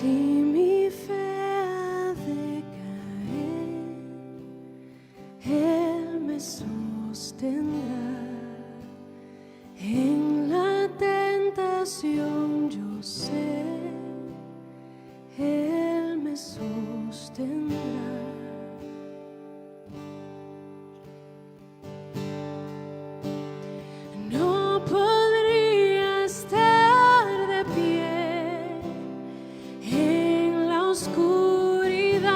Si mi fe ha de caer, Él me sostendrá. En la tentación yo sé, Él me sostendrá. No podría estar de pie en la oscuridad,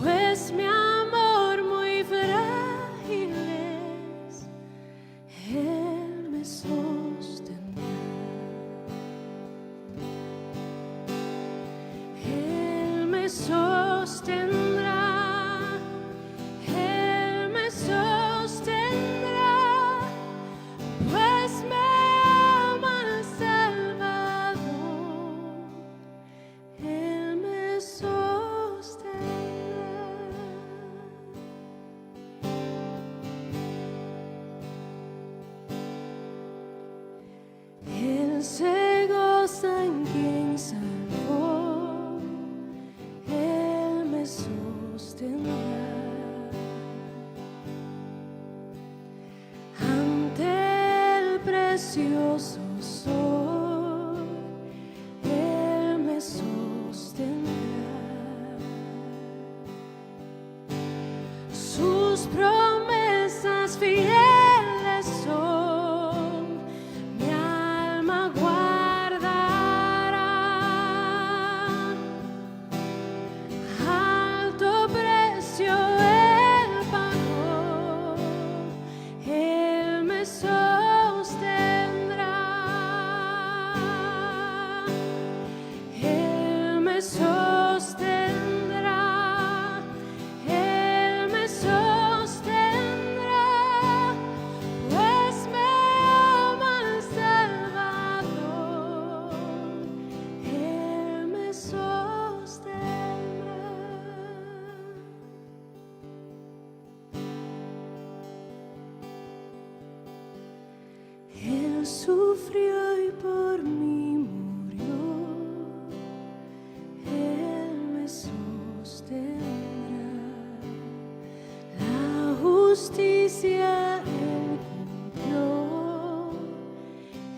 pues mi amor muy frágil es, Él me sostendrá. Él me sostendrá. Él me sostendrá, pues me ama el Salvador. Él me sostendrá. Él se goza en quien salvó, Él me sostendrá. Ante el precioso sol, Él me sostendrá. Sus promesas fieles son, mi alma guardará. Alto precio Él pagó, Él me sostendrá. Él me sostendrá. Él me sostendrá, pues me ama el Salvador. Él me sostendrá. Él sufrió y por mí murió, Él me sostendrá. La justicia Él cumplió,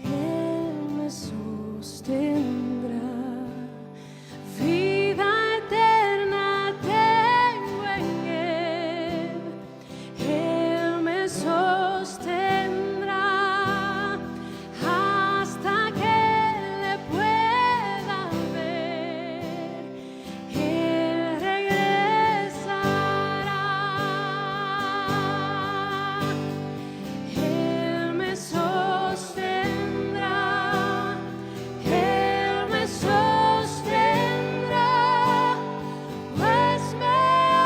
Él me sostendrá. Vida eterna tengo en Él, Él me sostendrá. Hasta que le pueda ver, Él regresará. Él me sostendrá. Él me sostendrá, pues me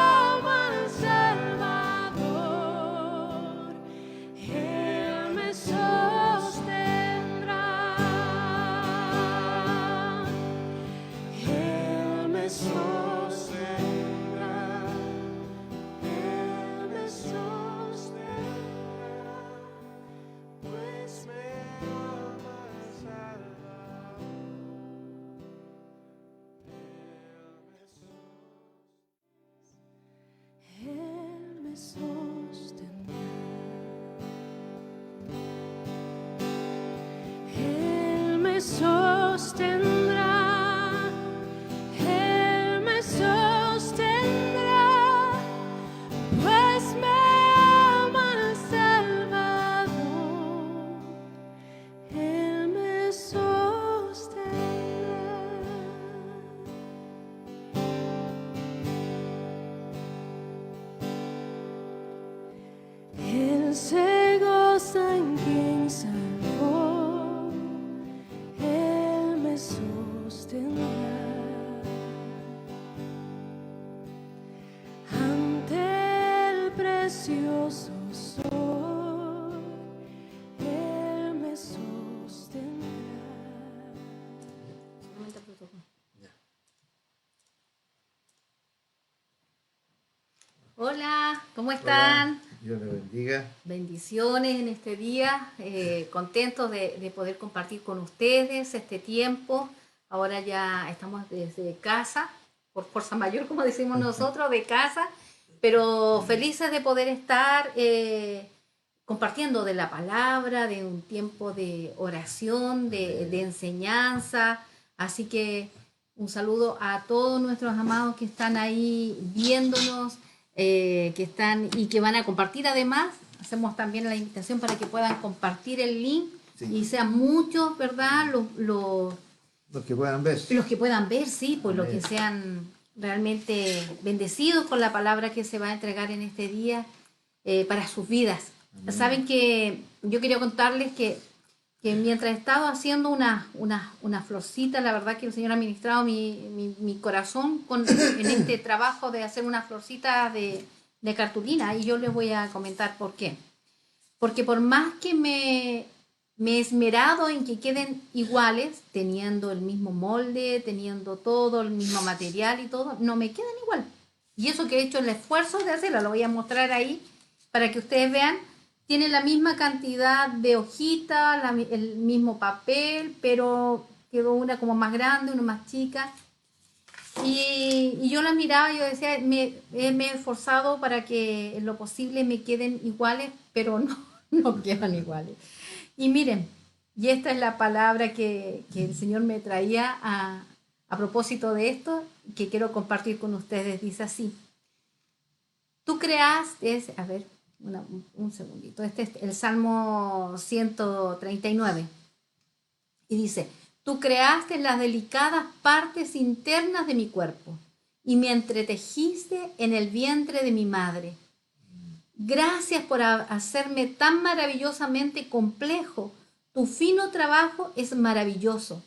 ama el Salvador. Él me sostendrá. Él me sostendrá. Él me sostendrá, pues me ama el Salvador. Él me sostendrá. Él me sostendrá. Él me sostendrá, pues me ama el Salvador. Él me sostendrá. Él se goza en quien salvó, Él me sostendrá. Ante el precioso sol, Él me sostendrá. Hola, ¿cómo están? Hola, Dios le bendiga. Bendiciones en este día, contentos de poder compartir con ustedes este tiempo. Ahora ya estamos desde casa, por fuerza mayor, como decimos nosotros, de casa, pero felices de poder estar compartiendo de la palabra, de un tiempo de oración, de enseñanza. Así que un saludo a todos nuestros amados que están ahí viéndonos, que están y que van a compartir además. Hacemos también la invitación para que puedan compartir el link y sean muchos, ¿verdad? Los que puedan ver. Los que puedan ver, sí, pues los Amén. que sean realmente bendecidos con la palabra que se va a entregar en este día para sus vidas. Amén. Saben que yo quería contarles que mientras he estado haciendo una florcita, la verdad que el Señor ha ministrado mi corazón en este trabajo de hacer unas florcitas de cartulina, y yo les voy a comentar por qué. Porque por más que me he esmerado en que queden iguales, teniendo el mismo molde, teniendo todo, el mismo material y todo, no me quedan igual. Y eso que he hecho el esfuerzo de hacerlo, lo voy a mostrar ahí para que ustedes vean. Tiene la misma cantidad de hojitas, el mismo papel, pero quedó una como más grande, una más chica. Y yo la miraba y yo decía, me he esforzado para que en lo posible me queden iguales, pero no quedan iguales. Y miren, y esta es la palabra que el Señor me traía a propósito de esto, que quiero compartir con ustedes. Dice así: tú creaste, a ver, un segundito, este es el Salmo 139, y dice: tú creaste las delicadas partes internas de mi cuerpo, y me entretejiste en el vientre de mi madre. Gracias por hacerme tan maravillosamente complejo. Tu fino trabajo es maravilloso.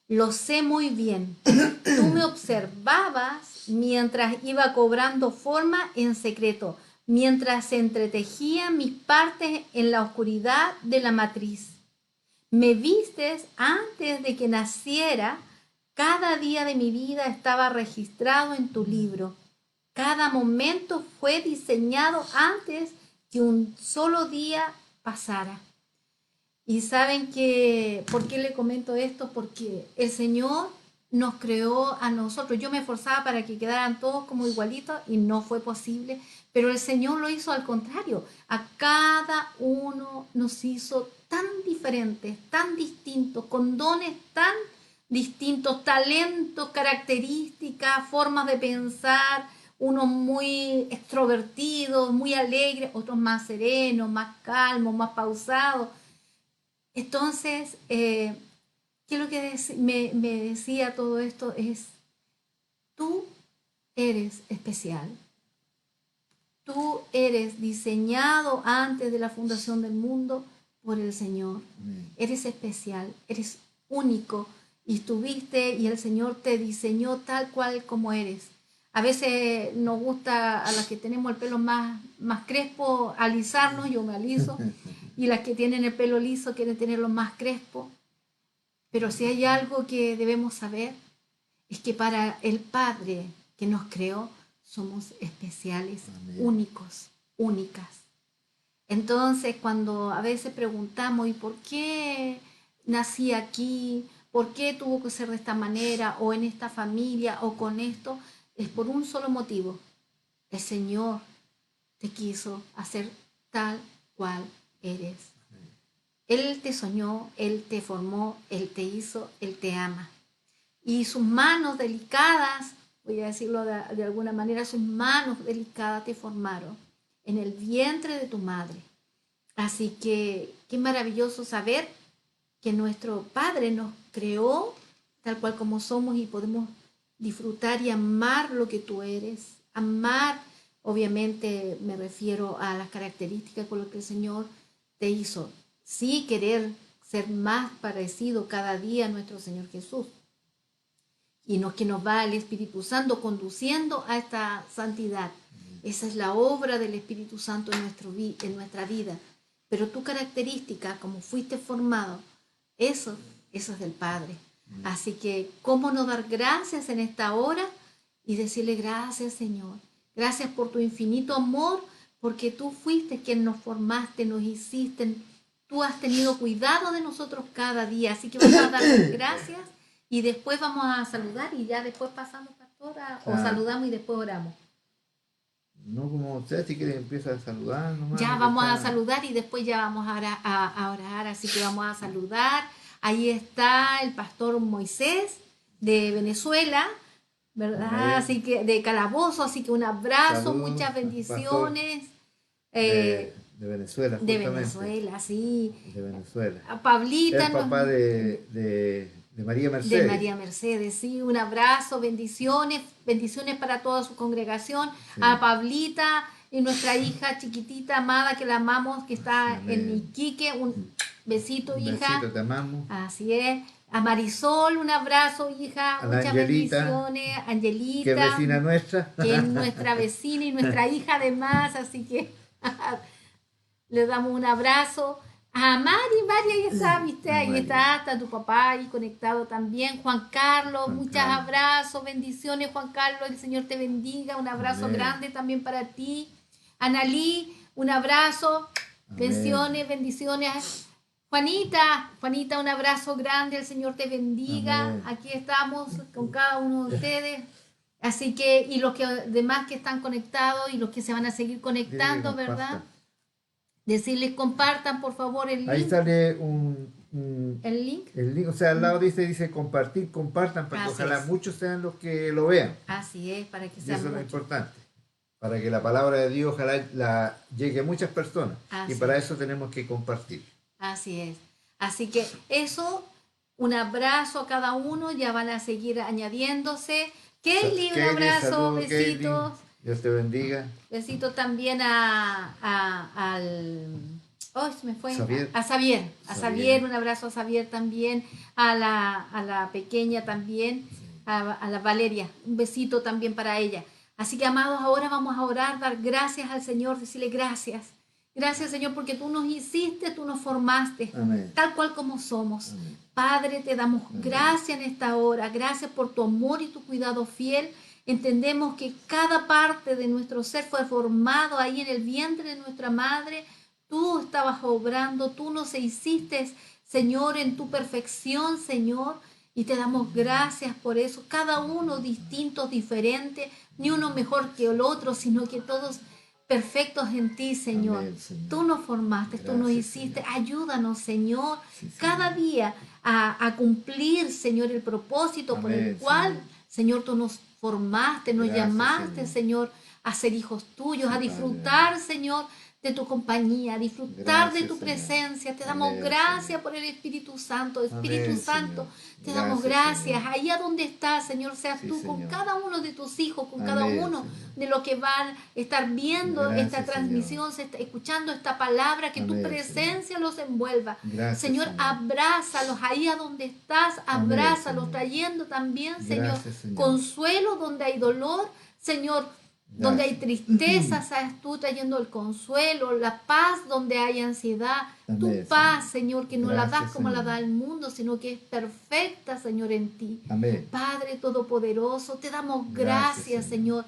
Lo sé muy bien. Tú me observabas mientras iba cobrando forma en secreto, mientras se entretejían mis partes en la oscuridad de la matriz. Me vistes antes de que naciera. Cada día de mi vida estaba registrado en tu libro. Cada momento fue diseñado antes que un solo día pasara. Y saben que, ¿por qué le comento esto? Porque el Señor nos creó a nosotros. Yo me esforzaba para que quedaran todos como igualitos y no fue posible, pero el Señor lo hizo al contrario. A cada uno nos hizo tan diferentes, tan distintos, con dones tan distintos, talentos, características, formas de pensar, unos muy extrovertidos, muy alegres, otros más serenos, más calmos, más pausados. Entonces, ¿qué es lo que me decía todo esto? Es, tú eres especial. Tú eres diseñado antes de la fundación del mundo por el Señor. Eres especial, eres único, y estuviste y el Señor te diseñó tal cual como eres. A veces nos gusta a las que tenemos el pelo más crespo alisarnos, yo me aliso, y las que tienen el pelo liso quieren tenerlo más crespo. Pero si hay algo que debemos saber, es que para el Padre que nos creó, somos especiales, Amén. únicos, únicas. Entonces, cuando a veces preguntamos, ¿y por qué nací aquí? ¿Por qué tuvo que ser de esta manera? ¿O en esta familia? ¿O con esto? Es por un solo motivo. El Señor te quiso hacer tal cual eres. Él te soñó, Él te formó, Él te hizo, Él te ama. Y sus manos delicadas, voy a decirlo de alguna manera, sus manos delicadas te formaron en el vientre de tu madre. Así que qué maravilloso saber que nuestro Padre nos creó tal cual como somos y podemos disfrutar y amar lo que tú eres. Amar, obviamente me refiero a las características con lo que el Señor te hizo. Sí, querer ser más parecido cada día a nuestro Señor Jesús. Y que nos va el Espíritu Santo conduciendo a esta santidad. Esa es la obra del Espíritu Santo en nuestra vida. Pero tu característica, como fuiste formado, eso es del Padre. Así que, ¿cómo no dar gracias en esta hora? Y decirle gracias, Señor. Gracias por tu infinito amor, porque tú fuiste quien nos formaste, nos hiciste. Tú has tenido cuidado de nosotros cada día. Así que vamos a dar gracias y después vamos a saludar y ya después pasamos, pastora, o Claro. saludamos y después oramos. No como usted, si quiere empieza a saludar nomás. Ya que vamos a está- saludar y después ya vamos a orar, así que vamos a saludar. Ahí está el pastor Moisés de Venezuela, ¿verdad? Amén. Así que de Calabozo, así que un abrazo, Saludos, muchas pastor bendiciones. de Venezuela, De justamente. Venezuela, sí. De Venezuela. A Pablita, El papá de María de Mercedes. María Mercedes, sí, un abrazo, bendiciones, bendiciones para toda su congregación, Sí. a Pablita y nuestra hija chiquitita, amada, que la amamos, que está Amén. en Iquique, un besito, Un hija. besito, te amamos. Así es. A Marisol, un abrazo, hija, A la muchas Angelita, bendiciones. Angelita, que es vecina nuestra. que es nuestra vecina y nuestra hija además, así que le damos un abrazo. A Mari, ahí está, viste, A ahí Mari. está tu papá ahí conectado también. Juan Carlos, Juan muchos Carlos. abrazos, bendiciones, Juan Carlos, el Señor te bendiga, un abrazo Amén. grande también para ti. Analí, un abrazo, Amén. bendiciones. Juanita, un abrazo grande, el Señor te bendiga. Amén. Aquí estamos con cada uno de ustedes. Así que, y los que demás que están conectados y los que se van a seguir conectando, Dile que ¿verdad? compartan. Decirles compartan por favor el Ahí link. sale El link. el link, o sea, al lado dice compartir, compartan, para que Así ojalá es. muchos sean los que lo vean. Así es, para que Y sean eso es lo muchos. importante. Para que la palabra de Dios ojalá la llegue a muchas personas. Así Y para es. eso tenemos que compartir. Así es. Así que eso, un abrazo a cada uno, ya van a seguir añadiéndose. Kelly, un Kelly, abrazo, saludos, Kelly. besitos. Dios te bendiga. Besito también al... ¡Oh, se me fue! Xavier. A Xavier. A Xavier. Xavier, un abrazo a Xavier también. A la pequeña también. A la Valeria. Un besito también para ella. Así que, amados, ahora vamos a orar, dar gracias al Señor, decirle gracias. Gracias, Señor, porque tú nos hiciste, tú nos formaste, Amén. tal cual como somos. Amén. Padre, te damos Amén. gracias en esta hora. Gracias por tu amor y tu cuidado fiel. Entendemos que cada parte de nuestro ser fue formado ahí en el vientre de nuestra madre. Tú estabas obrando, tú nos hiciste, Señor, en tu perfección, Señor. Y te damos gracias por eso. Cada uno distinto, diferente, ni uno mejor que el otro, sino que todos perfectos en ti, Señor. Amén, Señor. Tú nos formaste, tú nos Gracias, hiciste. Señor. Ayúdanos, Señor, Sí, Señor. cada día a cumplir, Señor, el propósito por el Amén, cual, Señor. Señor, tú nos formaste, nos Gracias, llamaste, Señor, a ser hijos tuyos, a Padre. disfrutar, Señor, de tu compañía, a disfrutar de Gracias, tu Señor. presencia. Te damos Amén, gracias Señor. por el Espíritu Santo. Espíritu Amén, Santo, Señor. te damos Gracias, gracias. Señor. Allá donde estás, Señor, seas Sí, tú con Señor. cada uno de tus hijos, con Amén, cada uno Señor. de los que van a estar viendo Gracias, esta transmisión, escuchando esta palabra, que tu Amén, presencia los envuelva. Gracias, Señor, Señor. abrázalos ahí a donde estás, Amén, abrázalos, Señor. trayendo también, Señor, Gracias, Señor. consuelo donde hay dolor, Señor. Donde hay Gracias. tristeza, sabes tú trayendo el consuelo, la paz donde hay ansiedad, tu Amén, paz, Señor, que no la das Gracias, como la Señor. da el mundo, sino que es perfecta, Señor, en ti. Amén. Padre Todopoderoso, te damos Gracias, gracias, Señor,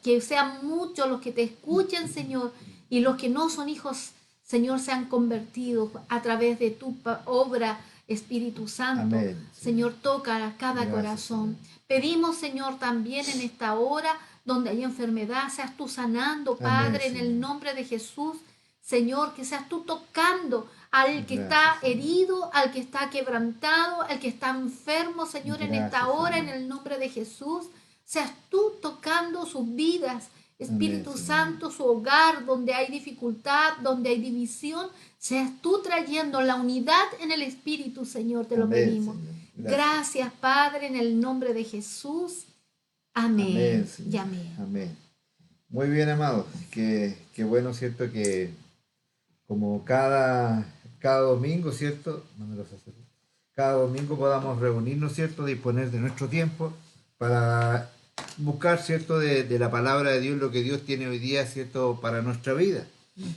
que sean muchos los que te escuchen, Señor, y los que no son hijos, Señor, se han convertido a través de tu obra, Espíritu Santo. Amén, Señor, toca a cada Gracias, corazón. Pedimos, Señor, también en esta hora, donde hay enfermedad, seas tú sanando, Padre, en el Señor. nombre de Jesús. Señor, que seas tú tocando al que Gracias, está Señor. herido, al que está quebrantado, al que está enfermo, Señor, en esta Gracias, hora, Señor. en el nombre de Jesús. Seas tú tocando sus vidas, Espíritu Señor. Santo, su hogar, donde hay dificultad, donde hay división. Seas tú trayendo la unidad en el Espíritu, Señor, te lo Amén, pedimos. Señor. Gracias, Padre, en el nombre de Jesús. Amén. Señor. Y amén. Amén. Muy bien, amados. Qué bueno, ¿cierto? Que como cada domingo, ¿cierto? Cada domingo podamos reunirnos, ¿cierto? Disponer de nuestro tiempo para buscar, ¿cierto? De la palabra de Dios, lo que Dios tiene hoy día, ¿cierto? Para nuestra vida.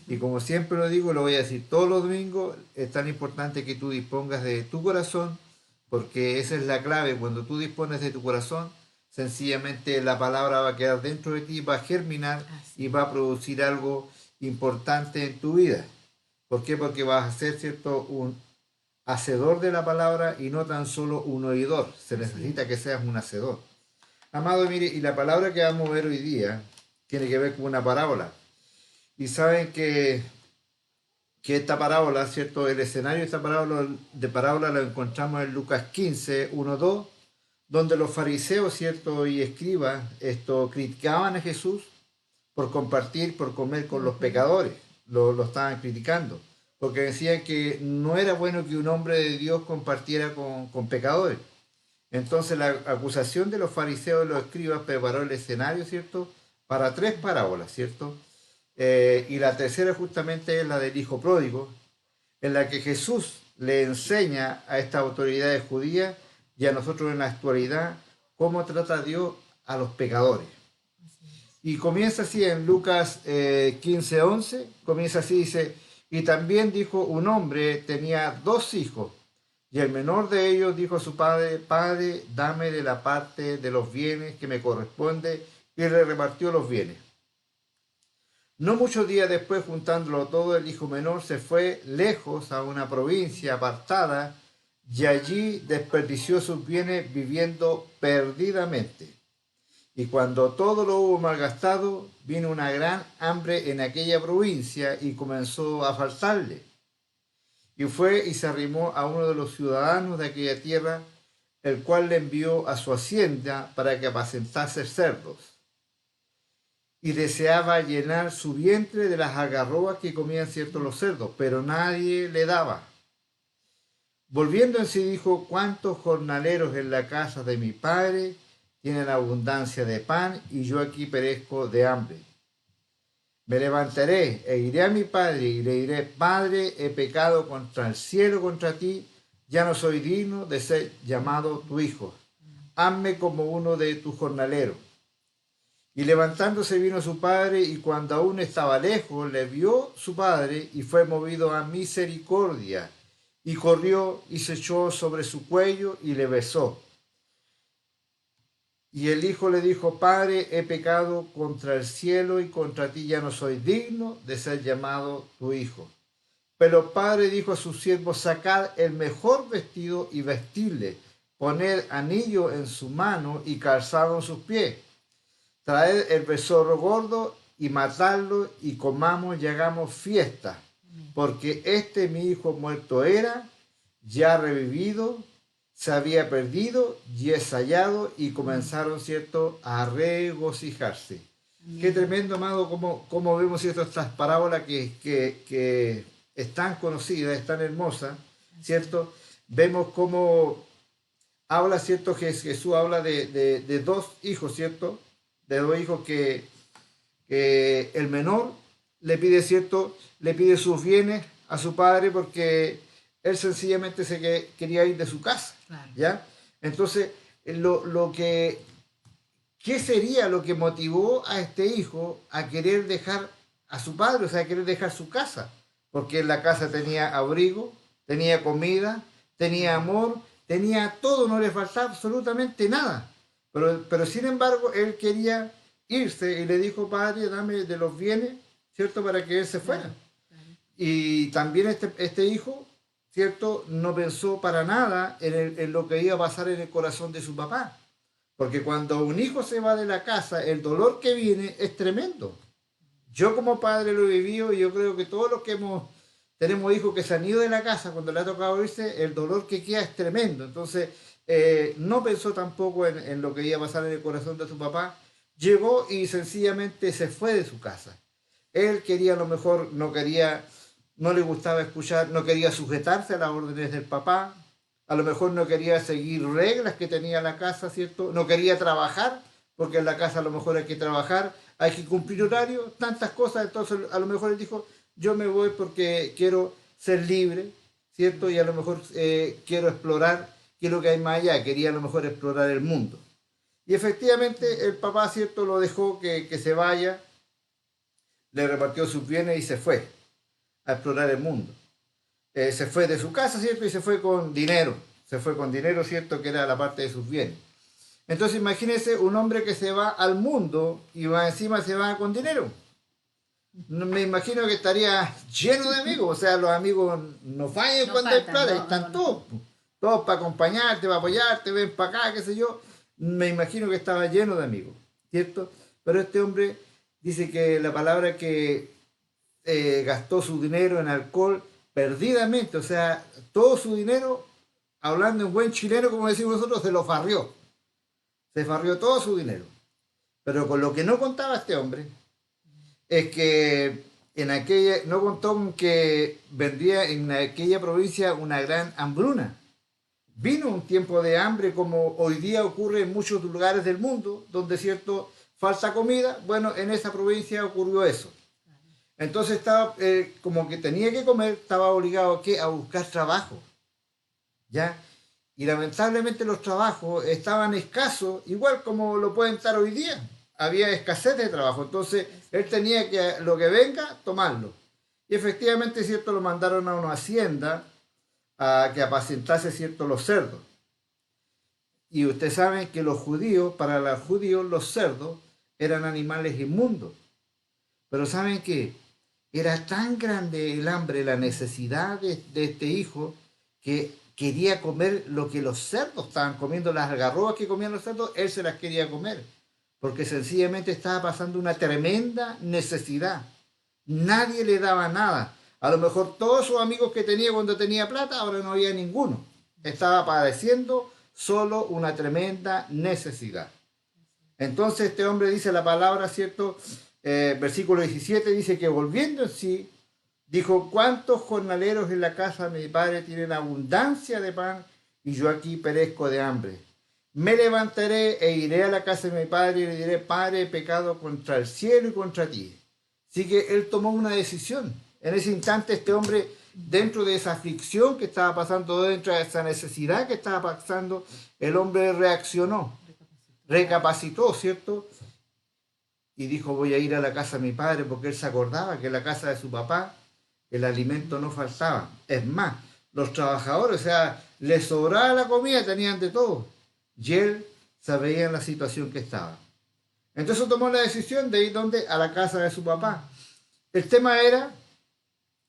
Y como siempre lo digo, lo voy a decir todos los domingos, es tan importante que tú dispongas de tu corazón, porque esa es la clave. Cuando tú dispones de tu corazón, sencillamente la palabra va a quedar dentro de ti, va a germinar y va a producir algo importante en tu vida. ¿Por qué? Porque vas a ser, ¿cierto? hacedor de la palabra y no tan solo un oidor. Se necesita que seas un hacedor. Amado, mire, y la palabra que vamos a ver hoy día tiene que ver con una parábola. Y saben que esta parábola, ¿cierto? El escenario de esta parábola lo encontramos en Lucas 15, 1, 2, donde los fariseos, ¿cierto? Y escribas, criticaban a Jesús por compartir, por comer con los pecadores. Lo estaban criticando, porque decían que no era bueno que un hombre de Dios compartiera con pecadores. Entonces la acusación de los fariseos y los escribas preparó el escenario, ¿cierto? Para 3 parábolas, ¿cierto? Y la tercera justamente es la del hijo pródigo, en la que Jesús le enseña a estas autoridades judías y a nosotros en la actualidad cómo trata Dios a los pecadores. Y comienza así en Lucas 15, 11, comienza así, dice, y también dijo un hombre tenía 2 hijos, y el menor de ellos dijo a su padre, Padre, dame de la parte de los bienes que me corresponde, y le repartió los bienes. No muchos días después, juntándolo todo, el hijo menor se fue lejos a una provincia apartada y allí desperdició sus bienes viviendo perdidamente. Y cuando todo lo hubo malgastado, vino una gran hambre en aquella provincia y comenzó a faltarle. Y fue y se arrimó a uno de los ciudadanos de aquella tierra, el cual le envió a su hacienda para que apacentase cerdos. Y deseaba llenar su vientre de las algarrobas que comían ciertos los cerdos, pero nadie le daba. Volviendo en sí dijo, ¿cuántos jornaleros en la casa de mi padre tienen abundancia de pan y yo aquí perezco de hambre? Me levantaré e iré a mi padre y le diré, Padre, he pecado contra el cielo, contra ti, ya no soy digno de ser llamado tu hijo. Hazme como uno de tus jornaleros. Y levantándose vino su padre, y cuando aún estaba lejos, le vio su padre, y fue movido a misericordia, y corrió y se echó sobre su cuello, y le besó. Y el hijo le dijo, Padre, he pecado contra el cielo, y contra ti ya no soy digno de ser llamado tu hijo. Pero el padre dijo a sus siervos, sacad el mejor vestido y vestidle, poned anillo en su mano y calzado en sus pies. Traed el becerro gordo y matadlo y comamos y hagamos fiesta, porque este mi hijo muerto era, ya revivido, se había perdido y es hallado, y comenzaron, ¿cierto?, a regocijarse. Amén. Qué tremendo, amado, cómo vemos, ¿cierto?, estas parábolas que es tan conocida, es tan hermosa, ¿cierto? Vemos cómo habla, ¿cierto? Jesús habla de 2 hijos, ¿cierto? De 2 hijos que el menor le pide, ¿cierto? Le pide sus bienes a su padre porque él sencillamente quería ir de su casa, claro. ¿Ya? Entonces, ¿qué sería lo que motivó a este hijo a querer dejar a su padre, o sea, a querer dejar su casa? Porque en la casa tenía abrigo, tenía comida, tenía amor, tenía todo, no le faltaba absolutamente nada. Pero sin embargo, él quería irse y le dijo, Padre, dame de los bienes, ¿cierto?, para que él se fuera. Claro, claro. Y también este hijo, ¿cierto?, no pensó para nada en lo que iba a pasar en el corazón de su papá. Porque cuando un hijo se va de la casa, el dolor que viene es tremendo. Yo como padre lo he vivido y yo creo que todos los que tenemos hijos que se han ido de la casa, cuando le ha tocado irse, el dolor que queda es tremendo. Entonces, no pensó tampoco en lo que iba a pasar en el corazón de su papá. Llegó y sencillamente se fue de su casa. Él quería, a lo mejor, no le gustaba escuchar, no quería sujetarse a las órdenes del papá. A lo mejor no quería seguir reglas que tenía la casa, ¿cierto? No quería trabajar, porque en la casa a lo mejor hay que trabajar, hay que cumplir horario, tantas cosas. Entonces, a lo mejor él dijo, yo me voy porque quiero ser libre, ¿cierto? Y a lo mejor quiero explorar qué es lo que hay más allá. Quería a lo mejor explorar el mundo. Y efectivamente el papá, ¿cierto?, lo dejó que se vaya, le repartió sus bienes y se fue a explorar el mundo. Se fue de su casa, ¿cierto? Y se fue con dinero. Se fue con dinero, ¿cierto?, que era la parte de sus bienes. Entonces imagínense un hombre que se va al mundo y va encima se va con dinero. Me imagino que estaría lleno de amigos, o sea, los amigos no fallan No cuando hay faltan, plata, no, están no, no. todos para acompañarte, para apoyarte, ven para acá, qué sé yo. Me imagino que estaba lleno de amigos, ¿cierto? Pero este hombre dice que la palabra que gastó su dinero en alcohol perdidamente, o sea, todo su dinero, hablando en buen chileno, como decimos nosotros, se farrió todo su dinero. Pero con lo que no contaba este hombre es que en aquella, no contó con que vendría en aquella provincia una gran hambruna. Vino un tiempo de hambre como hoy día ocurre en muchos lugares del mundo, donde cierto falta comida. Bueno, en esa provincia ocurrió eso. Entonces estaba, como que tenía que comer, estaba obligado ¿a qué? A buscar trabajo, ¿ya? Y lamentablemente los trabajos estaban escasos, igual como lo pueden estar hoy día. Había escasez de trabajo, entonces él tenía que, lo que venga, tomarlo. Y efectivamente, cierto, lo mandaron a una hacienda a que apacentase, cierto, los cerdos. Y ustedes saben que los judíos, para los judíos, los cerdos eran animales inmundos. Pero ¿saben qué? Era tan grande el hambre, la necesidad de este hijo, que quería comer lo que los cerdos estaban comiendo, las algarrobas que comían los cerdos, él se las quería comer, porque sencillamente estaba pasando una tremenda necesidad. Nadie le daba nada. A lo mejor todos sus amigos que tenía cuando tenía plata, ahora no había ninguno. Estaba padeciendo solo una tremenda necesidad. Entonces este hombre dice la palabra, ¿cierto? Versículo 17 dice que volviendo en sí, dijo, ¿cuántos jornaleros en la casa de mi padre tienen abundancia de pan y yo aquí perezco de hambre? Me levantaré e iré a la casa de mi padre y le diré, Padre, he pecado contra el cielo y contra ti. Así que él tomó una decisión. En ese instante este hombre, dentro de esa aflicción que estaba pasando, dentro de esa necesidad que estaba pasando, el hombre reaccionó, recapacitó, ¿cierto? Y dijo, voy a ir a la casa de mi padre, porque él se acordaba que en la casa de su papá el alimento no faltaba. Es más, los trabajadores, o sea, les sobraba la comida, tenían de todo. Y él sabía en la situación que estaba. Entonces tomó la decisión de ir donde a la casa de su papá. El tema era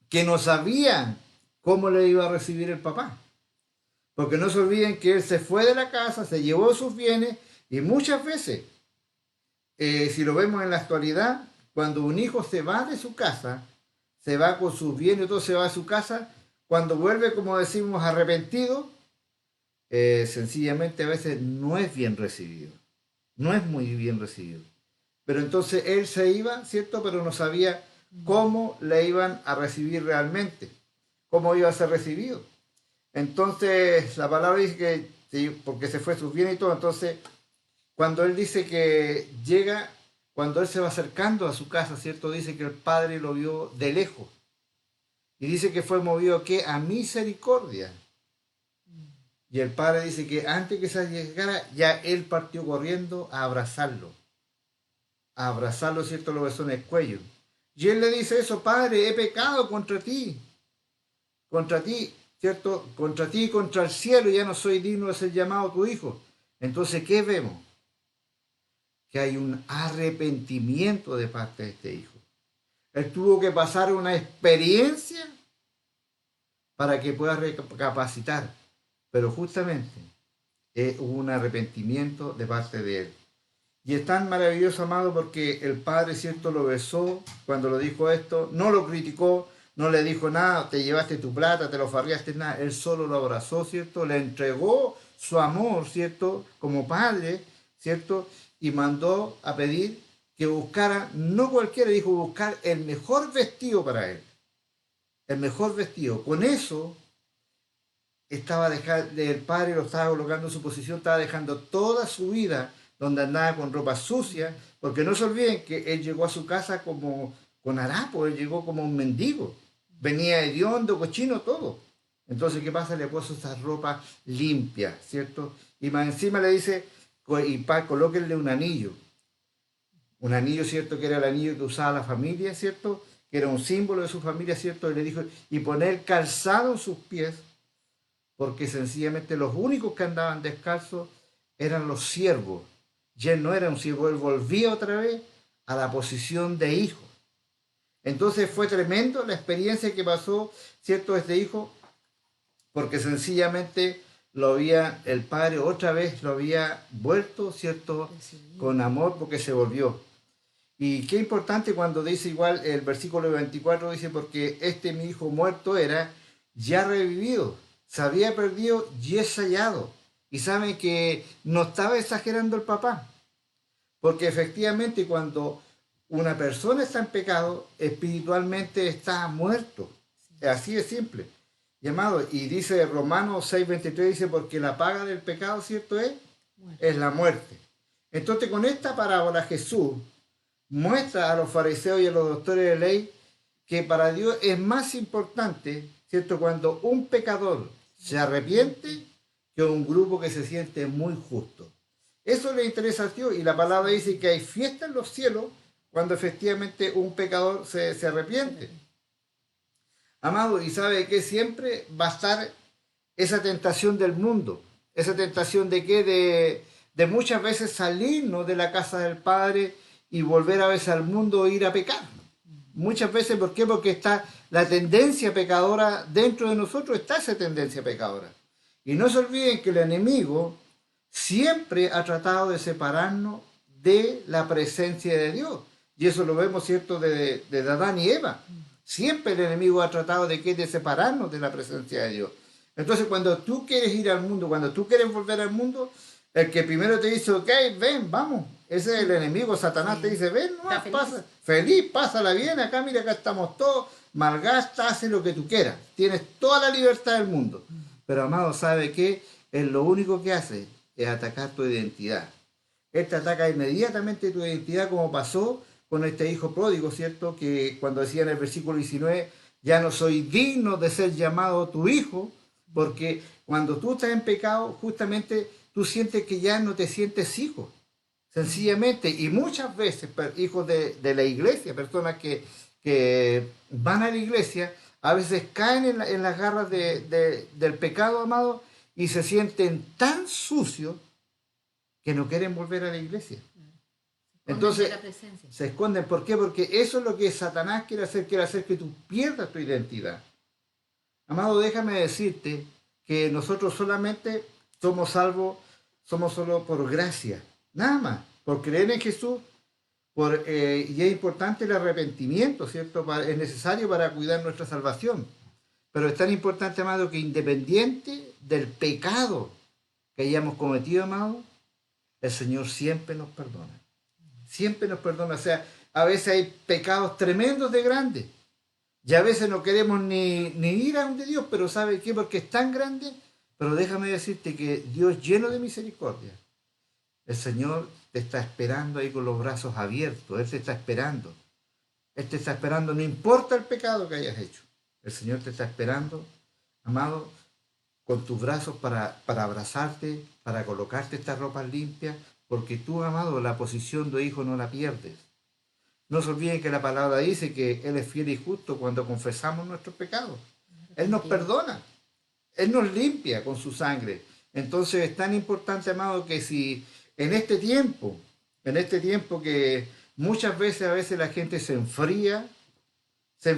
que no sabían cómo le iba a recibir el papá. Porque no se olviden que él se fue de la casa, se llevó sus bienes y muchas veces, si lo vemos en la actualidad, cuando un hijo se va de su casa, se va con sus bienes y todo, se va a su casa, cuando vuelve, como decimos, arrepentido, sencillamente a veces no es bien recibido, no es muy bien recibido. Pero entonces él se iba, ¿cierto? Pero no sabía cómo le iban a recibir realmente, cómo iba a ser recibido. Entonces la palabra dice que, sí, porque se fue sus bienes y todo, entonces cuando él dice que llega, cuando él se va acercando a su casa, ¿cierto? Dice que el padre lo vio de lejos. Y dice que fue movido ¿qué? A misericordia. Y el padre dice que antes que se llegara, ya él partió corriendo a abrazarlo. A abrazarlo, ¿cierto? Lo besó en el cuello. Y él le dice eso, padre, he pecado contra ti, ¿cierto? Contra ti y contra el cielo, ya no soy digno de ser llamado tu hijo. Entonces, ¿qué vemos? Que hay un arrepentimiento de parte de este hijo. Él tuvo que pasar una experiencia para que pueda recapacitar, pero justamente hubo un arrepentimiento de parte de él. Y es tan maravilloso, amado, porque el padre, ¿cierto?, lo besó cuando lo dijo esto, no lo criticó, no le dijo nada, te llevaste tu plata, te lo farriaste, nada, él solo lo abrazó, ¿cierto?, le entregó su amor, ¿cierto?, como padre, ¿cierto?, y mandó a pedir que buscara, no cualquiera, dijo buscar el mejor vestido para él, el mejor vestido. Con eso estaba dejando, el padre lo estaba colocando en su posición, estaba dejando toda su vida donde andaba con ropa sucia, porque no se olviden que él llegó a su casa como con harapo, él llegó como un mendigo, venía hediondo, cochino, todo. Entonces, ¿qué pasa? Le puso esa ropa limpia, ¿cierto? Y más encima le dice, y colóquenle un anillo, ¿cierto? Que era el anillo que usaba la familia, ¿cierto? Que era un símbolo de su familia, ¿cierto? Y le dijo, y poner calzado en sus pies, porque sencillamente los únicos que andaban descalzos eran los siervos. Y él no era un siervo, él volvía otra vez a la posición de hijo. Entonces fue tremendo la experiencia que pasó, ¿cierto?, este hijo, porque sencillamente el padre otra vez lo había vuelto, ¿cierto?, con amor, porque se volvió. Y qué importante cuando dice igual el versículo 24, dice, porque mi hijo muerto era, ya revivido, se había perdido y es hallado. Y saben que no estaba exagerando el papá, porque efectivamente cuando una persona está en pecado, espiritualmente está muerto. Así de simple. Llamado, y dice Romanos 6:23, dice, porque la paga del pecado, ¿cierto es? Es la muerte. Entonces con esta parábola Jesús muestra a los fariseos y a los doctores de ley que para Dios es más importante, ¿cierto?, cuando un pecador se arrepiente que un grupo que se siente muy justo. Eso le interesa a Dios, y la palabra dice que hay fiesta en los cielos cuando efectivamente un pecador se arrepiente. Amado, y sabe que siempre va a estar esa tentación del mundo, esa tentación de que de muchas veces salirnos de la casa del Padre y volver a veces al mundo e ir a pecar. Muchas veces, ¿por qué? Porque está la tendencia pecadora dentro de nosotros, está esa tendencia pecadora. Y no se olviden que el enemigo siempre ha tratado de separarnos de la presencia de Dios. Y eso lo vemos, ¿cierto?, de Adán y Eva. Siempre el enemigo ha tratado de separarnos de la presencia de Dios. Entonces, cuando tú quieres ir al mundo, cuando tú quieres volver al mundo, el que primero te dice, ok, ven, vamos. Ese es el enemigo, Satanás, sí. Te dice, ven, no, feliz, pásala bien, acá, mira, acá estamos todos, malgasta, haz lo que tú quieras. Tienes toda la libertad del mundo. Pero, amado, ¿sabe qué? Él lo único que hace es atacar tu identidad. Él te ataca inmediatamente tu identidad, como pasó con este hijo pródigo, ¿cierto? Que cuando decía en el versículo 19, ya no soy digno de ser llamado tu hijo, porque cuando tú estás en pecado, justamente tú sientes que ya no te sientes hijo, sencillamente. Y muchas veces, hijos de la iglesia, personas que van a la iglesia, a veces caen en las garras del pecado, amado, y se sienten tan sucios que no quieren volver a la iglesia. Entonces, se esconden. ¿Por qué? Porque eso es lo que Satanás quiere hacer que tú pierdas tu identidad. Amado, déjame decirte que nosotros solamente somos salvos, somos solo por gracia, nada más, por creer en Jesús, y es importante el arrepentimiento, ¿cierto? Es necesario para cuidar nuestra salvación. Pero es tan importante, amado, que independiente del pecado que hayamos cometido, amado, el Señor siempre nos perdona. Siempre nos perdona. O sea, a veces hay pecados tremendos de grandes. Y a veces no queremos ni ir a donde Dios, pero ¿sabe qué? Porque es tan grande. Pero déjame decirte que Dios, lleno de misericordia, el Señor te está esperando ahí con los brazos abiertos. Él te está esperando. Él te está esperando, no importa el pecado que hayas hecho. El Señor te está esperando, amado, con tus brazos para abrazarte, para colocarte estas ropas limpias, porque tú, amado, la posición de hijo no la pierdes. No se olviden que la palabra dice que Él es fiel y justo cuando confesamos nuestros pecados. Él nos perdona. Él nos limpia con su sangre. Entonces es tan importante, amado, que si en este tiempo que muchas veces, a veces la gente se enfría, se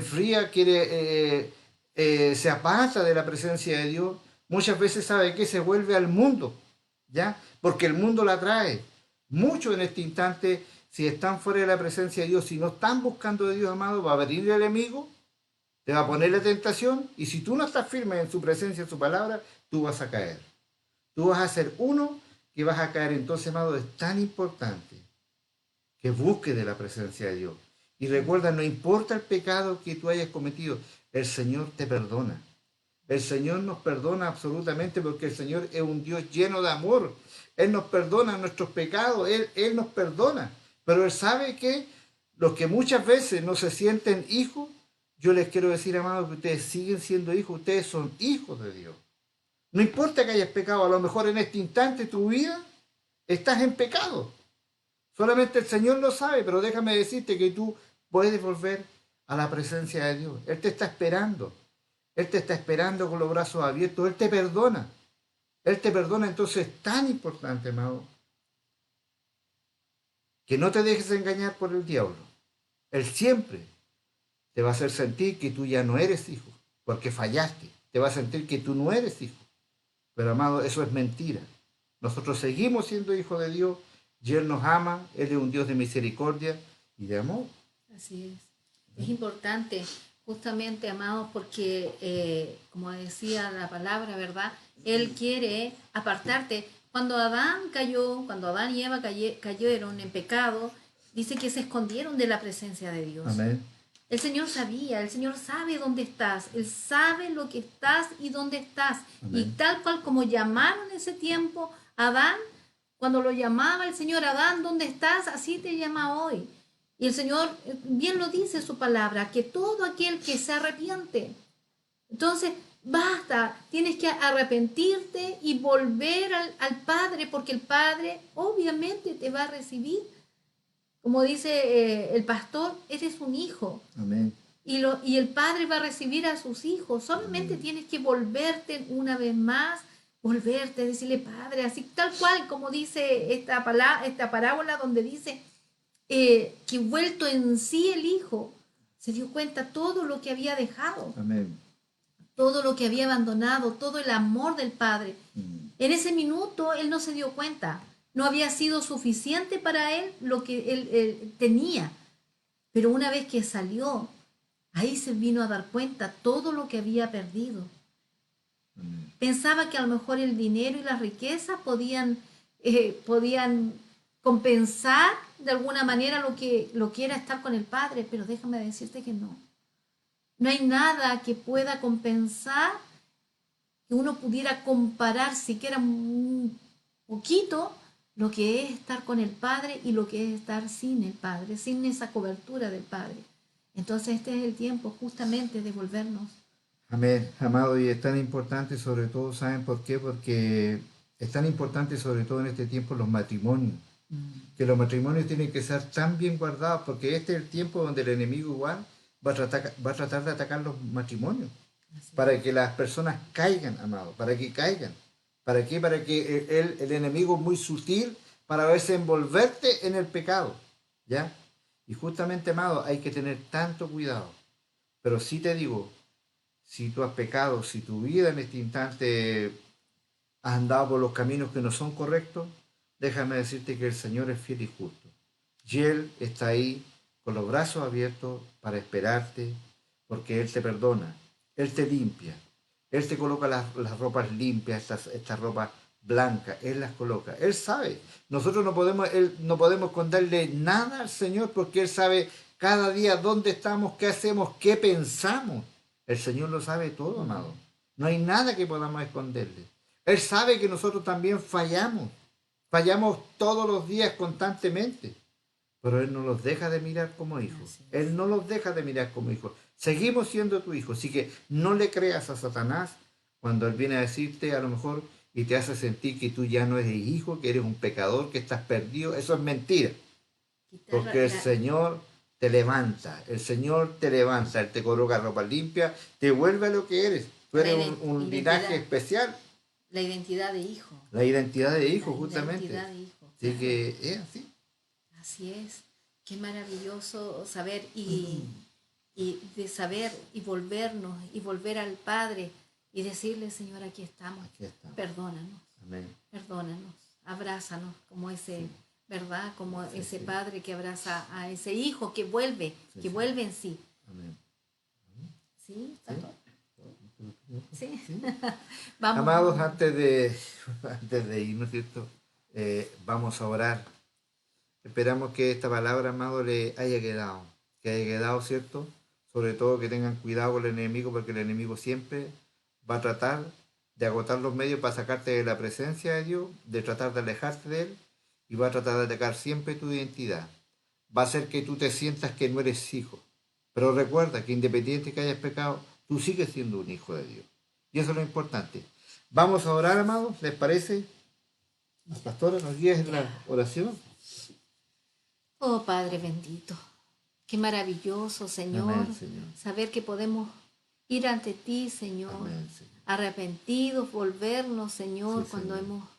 aparta de la presencia de Dios, muchas veces sabe que se vuelve al mundo, ¿ya? Porque el mundo la atrae. Muchos en este instante, si están fuera de la presencia de Dios, si no están buscando de Dios, amado, va a venir el enemigo, te va a poner la tentación, y si tú no estás firme en su presencia, en su palabra, tú vas a caer. Tú vas a ser uno que vas a caer. Entonces, amado, es tan importante que busques de la presencia de Dios. Y recuerda, no importa el pecado que tú hayas cometido, el Señor te perdona. El Señor nos perdona absolutamente, porque el Señor es un Dios lleno de amor. Él nos perdona nuestros pecados, Él nos perdona. Pero Él sabe que los que muchas veces no se sienten hijos, yo les quiero decir, amados, que ustedes siguen siendo hijos, ustedes son hijos de Dios. No importa que hayas pecado, a lo mejor en este instante de tu vida estás en pecado. Solamente el Señor lo sabe, pero déjame decirte que tú puedes volver a la presencia de Dios. Él te está esperando. Él te está esperando con los brazos abiertos. Él te perdona. Él te perdona. Entonces es tan importante, amado, que no te dejes engañar por el diablo. Él siempre te va a hacer sentir que tú ya no eres hijo, porque fallaste. Te va a sentir que tú no eres hijo. Pero amado, eso es mentira. Nosotros seguimos siendo hijos de Dios y Él nos ama, Él es un Dios de misericordia y de amor. Así es. Es importante, justamente, amados, porque, como decía la palabra, ¿verdad? Él quiere apartarte. Cuando Adán cayó, cuando Adán y Eva cayeron en pecado, dice que se escondieron de la presencia de Dios. Amén. El Señor sabía, el Señor sabe dónde estás, Él sabe lo que estás y dónde estás. Amén. Y tal cual como llamaron ese tiempo a Adán, cuando lo llamaba el Señor, Adán, ¿dónde estás? Así te llama hoy. Y el Señor bien lo dice su palabra, que todo aquel que se arrepiente. Entonces, basta, tienes que arrepentirte y volver al Padre, porque el Padre obviamente te va a recibir. Como dice el pastor, eres un hijo. Amén. Y el Padre va a recibir a sus hijos. Solamente tienes que volverte una vez más, volverte, decirle, Padre, así tal cual como dice esta parábola donde dice que vuelto en sí el hijo, se dio cuenta todo lo que había dejado, Amén. todo lo que había abandonado, todo el amor del Padre. Mm. En ese minuto él no se dio cuenta. No había sido suficiente para él lo que él tenía. Pero una vez que salió, ahí se vino a dar cuenta todo lo que había perdido. Amén. Pensaba que a lo mejor el dinero y las riquezas podían compensar de alguna manera lo que era estar con el Padre, pero déjame decirte que no. No hay nada que pueda compensar, que uno pudiera comparar siquiera un poquito lo que es estar con el Padre y lo que es estar sin el Padre, sin esa cobertura del Padre. Entonces este es el tiempo justamente de volvernos. Amén, amado, y es tan importante sobre todo, ¿saben por qué? Porque es tan importante sobre todo en este tiempo los matrimonios, que los matrimonios tienen que ser tan bien guardados, porque este es el tiempo donde el enemigo igual va a tratar de atacar los matrimonios, para que las personas caigan, amado, para que caigan. ¿Para qué? Para que el enemigo es muy sutil para desenvolverte en el pecado, ¿ya? Y justamente, amado, hay que tener tanto cuidado. Pero sí te digo, si tú has pecado, si tu vida en este instante has andado por los caminos que no son correctos, déjame decirte que el Señor es fiel y justo. Y Él está ahí con los brazos abiertos para esperarte, porque Él te perdona, Él te limpia, Él te coloca las ropas limpias, estas ropas blancas, Él las coloca. Él sabe. Nosotros no podemos esconderle nada al Señor porque Él sabe cada día dónde estamos, qué hacemos, qué pensamos. El Señor lo sabe todo, amado. No hay nada que podamos esconderle. Él sabe que nosotros también fallamos. Fallamos todos los días constantemente. Pero Él no los deja de mirar como hijos. Él no los deja de mirar como hijos. Seguimos siendo tu hijo. Así que no le creas a Satanás cuando Él viene a decirte a lo mejor y te hace sentir que tú ya no eres hijo, que eres un pecador, que estás perdido. Eso es mentira. Porque el Señor te levanta. El Señor te levanta. Él te coloca ropa limpia. Te vuelve a lo que eres. Tú eres un linaje especial. La identidad de hijo. La identidad de hijo, La justamente. identidad de hijo. Así que es así. Así es. Qué maravilloso saber y de saber y volvernos y volver al Padre y decirle, Señor, aquí estamos. Aquí estamos. Perdónanos. Amén. Perdónanos. Abrázanos como ese, Sí. ¿verdad? Como Sí, ese sí. padre que abraza a ese hijo que vuelve, Sí, que sí. vuelve en sí. Amén. ¿Sí? Sí. Sí. Sí. Vamos. Amados, antes de irnos, ¿cierto? Vamos a orar. Esperamos que esta palabra, amado, le haya quedado. Que haya quedado, ¿cierto? Sobre todo que tengan cuidado con el enemigo, porque el enemigo siempre va a tratar de agotar los medios para sacarte de la presencia de Dios, de tratar de alejarte de Él, y va a tratar de atacar siempre tu identidad. Va a hacer que tú te sientas que no eres hijo. Pero recuerda que independiente que hayas pecado, tú sigues siendo un hijo de Dios. Y eso es lo importante. Vamos a orar, amados, ¿les parece? La pastora nos guía en la oración. Oh Padre bendito, qué maravilloso, Señor, Amén, Señor. saber que podemos ir ante ti, Señor, Amén, Señor. arrepentidos, volvernos, Señor, Sí, cuando Señor. hemos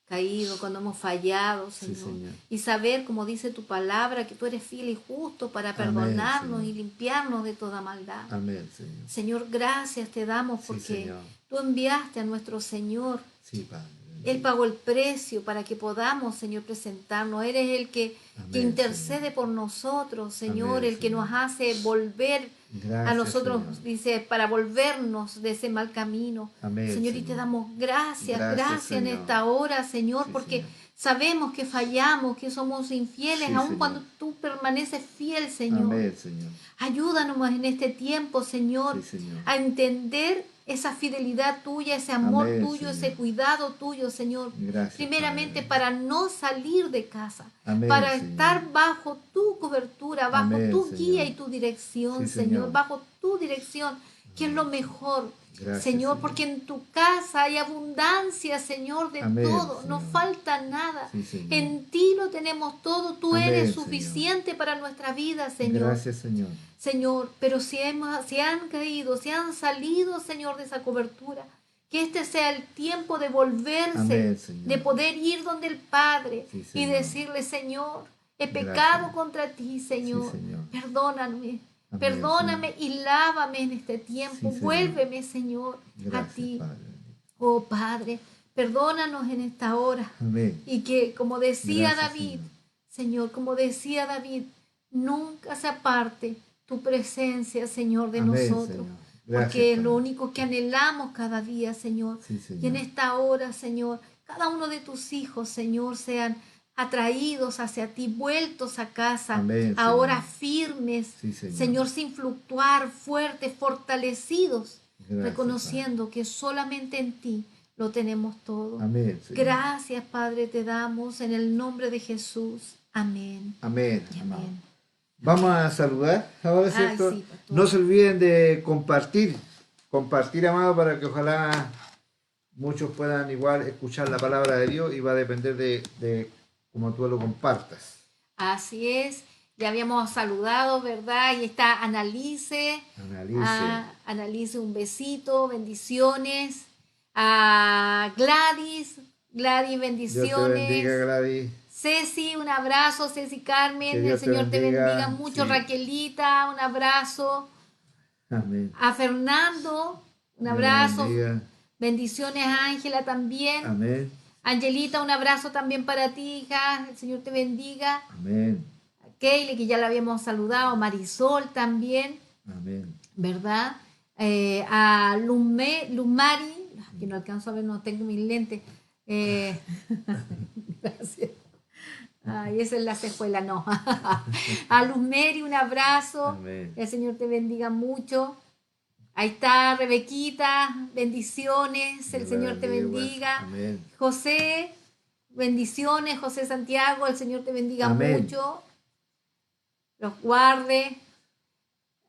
caído, cuando hemos fallado, Sí, Señor. Señor. Y saber, como dice tu palabra, que tú eres fiel y justo para Amén, perdonarnos Señor. y limpiarnos de toda maldad. Amén, Señor. Señor, gracias te damos Sí, porque Señor. tú enviaste a nuestro Señor. Sí, Padre. Él pagó el precio para que podamos, Señor, presentarnos. Eres el que Amén, intercede Señor. por nosotros, Señor, Amén, el que Señor. nos hace volver a Gracias, nosotros, Señor. dice, para volvernos de ese mal camino. Amén, Señor, y te Señor. damos gracias, Gracias, gracias en Señor. esta hora, Señor, Sí, porque Señor. sabemos que fallamos, que somos infieles, Sí, aun Señor. cuando tú permaneces fiel, Señor. Amén, Señor. Ayúdanos en este tiempo, Señor, Sí, Señor. a entender esa fidelidad tuya, ese amor Amén, tuyo, Señor. ese cuidado tuyo, Señor. Gracias, Primeramente Padre. para no salir de casa, Amén, para Señor. estar bajo tu cobertura, bajo Amén, tu Señor. guía y tu dirección, Sí, Señor, Señor. bajo tu dirección, que es lo mejor. Gracias, Señor, Señor. porque en tu casa hay abundancia, Señor, de Amén, todo, no Señor. falta nada. Sí, Señor. En ti lo tenemos todo, tú Amén, eres Señor. suficiente para nuestra vida, Señor. Gracias, Señor. Señor, pero si han caído, si han salido, Señor, de esa cobertura, que este sea el tiempo de volverse, Amén, Señor. de poder ir donde el Padre Sí, y Señor. decirle, Señor, he Gracias. pecado contra ti, Señor, Sí, Señor. perdóname, Amén, perdóname y lávame en este tiempo, Sí, Señor. vuélveme, Señor, Gracias, a ti, Padre. oh Padre, perdónanos en esta hora. Amén. Y que, como decía Gracias, David, Señor, como decía David, nunca se aparte tu presencia, Señor, de Amén, nosotros. Señor. Gracias, Porque es lo Padre. único que anhelamos cada día, Señor. Sí, Señor. Y en esta hora, Señor, cada uno de tus hijos, Señor, sean atraídos hacia ti, vueltos a casa, Amén, ahora Señor. firmes, Sí, Señor. Señor, sin fluctuar, fuertes, fortalecidos, Gracias, reconociendo que solamente en ti lo tenemos todo. Amén, Señor. Gracias, Padre, te damos en el nombre de Jesús. Amén. Amén, Y amado. amén. Vamos a saludar ahora, Ay, ¿cierto? sí, pastor. No se olviden de compartir, amado, para que ojalá muchos puedan igual escuchar la palabra de Dios y va a depender de cómo tú lo compartas. Así es. Ya habíamos saludado, ¿verdad? Y está Analice. Analice. Analice, un besito, bendiciones. A Gladys, Dios te bendiciones. bendiga, Gladys. Ceci, un abrazo, Ceci Carmen, Que el Dios te Señor te bendiga bendiga, mucho. sí. Raquelita, un abrazo. Amén. A Fernando, un Dios abrazo. lo bendiga. Bendiciones a Ángela también. Amén. Angelita, un abrazo también para ti, hija. El Señor te bendiga. Amén. A Keile, que ya la habíamos saludado. Marisol también, Amén. ¿verdad? A Lumari, que no alcanzo a ver, no tengo mis lentes. Gracias. Ay, esa es la cejuela, no. A Lumeri, un abrazo. Amén. El Señor te bendiga mucho. Ahí está Rebequita, bendiciones, el Dios la Señor te bendiga, bendiga. Amén. José, bendiciones, José Santiago, el Señor te bendiga Amén. mucho. Los guarde.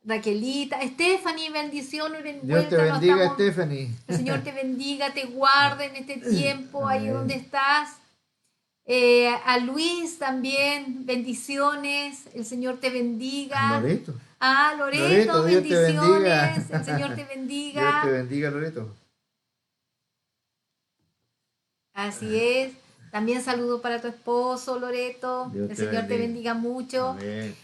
Raquelita, Stephanie, bendiciones, Dios te envuelta, no bendiga, estamos- Stephanie. El Señor te bendiga, te guarde en este tiempo, ahí Amén. donde estás. A Luis también, bendiciones, el Señor te bendiga. Loreto. Loreto, Loreto, Dios te bendiga. bendiciones, el Señor te Dios bendiga. te bendiga, Loreto. Así es. También saludo para tu esposo, Loreto. Dios El te Señor te bendiga. bendiga mucho. Amén.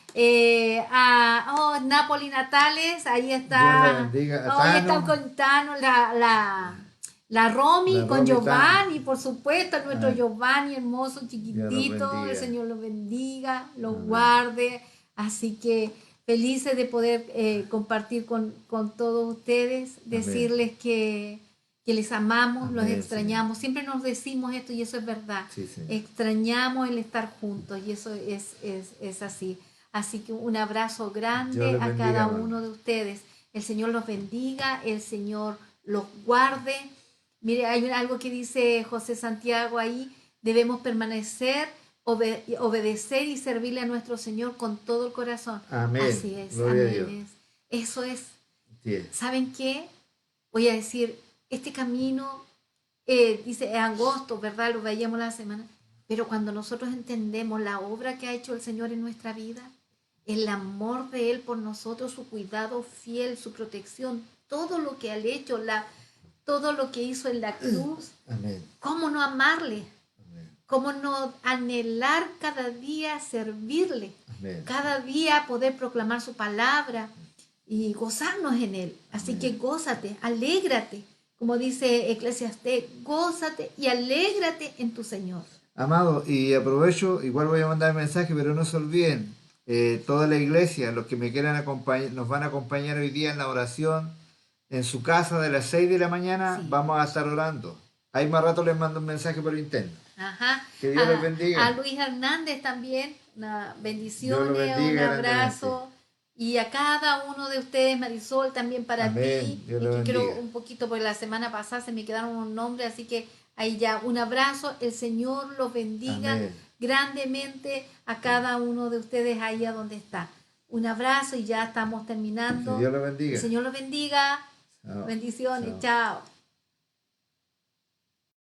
Napoli Natales, ahí Dios está. la bendiga. A Ahí Tano. está con Tano, la Romy, La con Romy Giovanni, por supuesto, nuestro Ay. Giovanni, hermoso, chiquitito. bendiga. El Señor lo bendiga, lo Amén. guarde. Así que felices de poder compartir con todos ustedes, decirles que les amamos, los Amén, extrañamos. Siempre nos decimos esto y eso es verdad. Sí, Señor. Extrañamos el estar juntos y eso es así. Así que un abrazo Dios grande les a bendiga, cada hermano. uno de ustedes. El Señor los bendiga, el Señor los guarde. Mire, hay algo que dice José Santiago ahí, debemos permanecer, obedecer y servirle a nuestro Señor con todo el corazón. Amén. Así es, Gloria a amén. Dios. Eso es. Sí es. ¿Saben qué? Voy a decir, este camino, dice, es angosto, ¿verdad? Lo veíamos la semana. Pero cuando nosotros entendemos la obra que ha hecho el Señor en nuestra vida, el amor de Él por nosotros, su cuidado fiel, su protección, todo lo que ha hecho, todo lo que hizo en la cruz, Amén. ¿cómo no amarle? cómo no anhelar cada día servirle, Amén. cada día poder proclamar su palabra y gozarnos en él. Así que gózate, alégrate, como dice Eclesiastés, gózate y alégrate en tu Señor. Amado, y aprovecho, igual voy a mandar mensaje, pero no se olviden, toda la iglesia, los que me quieran acompañar, nos van a acompañar hoy día en la oración, en su casa de las 6 de la mañana, Sí. vamos a estar orando. Ahí más rato les mando un mensaje por interno. Ajá. Que Dios les bendiga. A Luis Hernández también, una bendición, Dios lo bendiga un grandemente. abrazo. Y a cada uno de ustedes, Marisol, también para Amén. ti. Dios Y lo que quiero bendiga. un poquito, porque la semana pasada se me quedaron unos nombres, así que ahí ya un abrazo. El Señor los bendiga Amén. grandemente a cada uno de ustedes ahí a donde está. Un abrazo y ya estamos terminando. Que Dios lo bendiga. El Señor los bendiga. Chao. Bendiciones. Chao. Chao.